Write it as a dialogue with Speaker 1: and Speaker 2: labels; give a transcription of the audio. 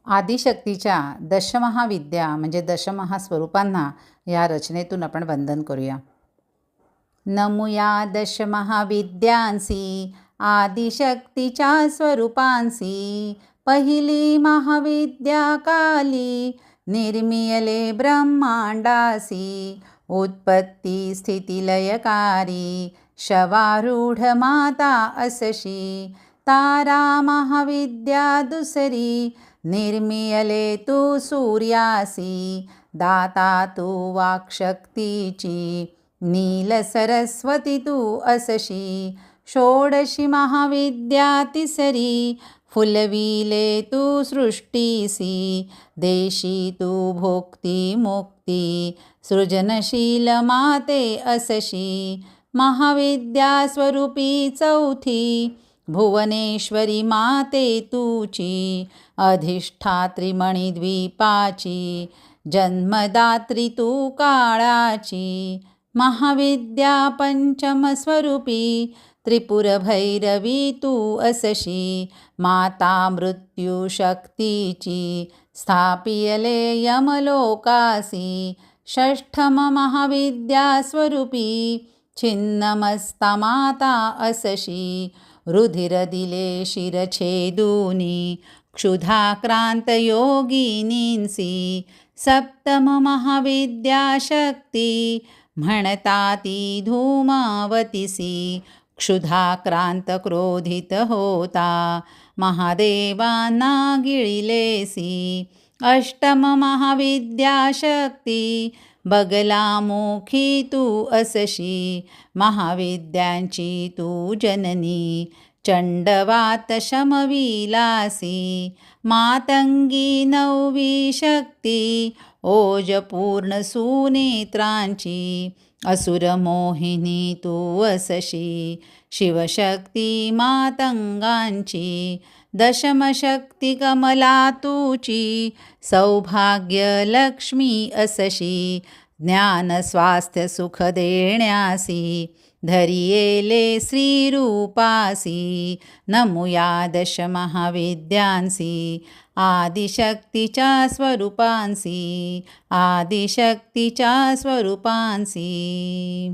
Speaker 1: आदिशक्तीच्या दशमहाविद्या म्हणजे दशमहास्वरूपांना या रचनेतून आपण वंदन करूया. नमूया दशमहाविद्यांसी आदिशक्तीच्या स्वरूपांसी. पहिली महाविद्या काली निर्मियले ब्रह्मांडासी. उत्पत्ती स्थिती लयकारी शवारूढ माता असशी. तारा महाविद्या दुसरी निर्मियले तू सूर्यासी. दाता तू वाक्शक्तीची नील सरस्वती तू असशी. षोडशी महाविद्या तिसरी फुलविले तू सृष्टीसी. देशी तू भोक्ती मुक्ती सृजनशील माते असशी. महाविद्या स्वरूपी चौथी भुवनेश्वरी माते तुची. अधिष्ठात्री मणिद्वीपाची जन्मदात्री तू काळाची. महाविद्या पंचम स्वरूपी त्रिपुरभैरवी तू असशी. माता मृत्यू शक्तीची स्थापियले यमलोकासी. षष्ठम महाविद्या स्वरूपी छिन्नमस्ता माता असशी. रुधिर दिले शिरछेदूनी क्षुधाक्रांत योगिनींसी. सप्तम महाविद्या शक्ती म्हणता ती धूमावतीसी. क्षुधाक्रांत क्रोधित होता महादेवांना गिळिलेसी. अष्टम महाविद्या शक्ती बगलामुखी तू असशी. महाविद्यांची तू जननी चंडवात शमविलासी. मातंगी नववी शक्ती ओजपूर्ण सुनेत्रांची. असुरमोहिनी तू असशी. शिवशक्ती मातंगांची. दशमशक्ती कमला तुची सौभाग्य लक्ष्मी असशी. ज्ञान स्वास्थ्य सुख देण्यासी धरियेले श्रीरूपासी. नमूया दशमहाविद्यांसी आदिशक्तीच्या स्वरूपांसी. आदिशक्तीच्या स्वरूपांसी.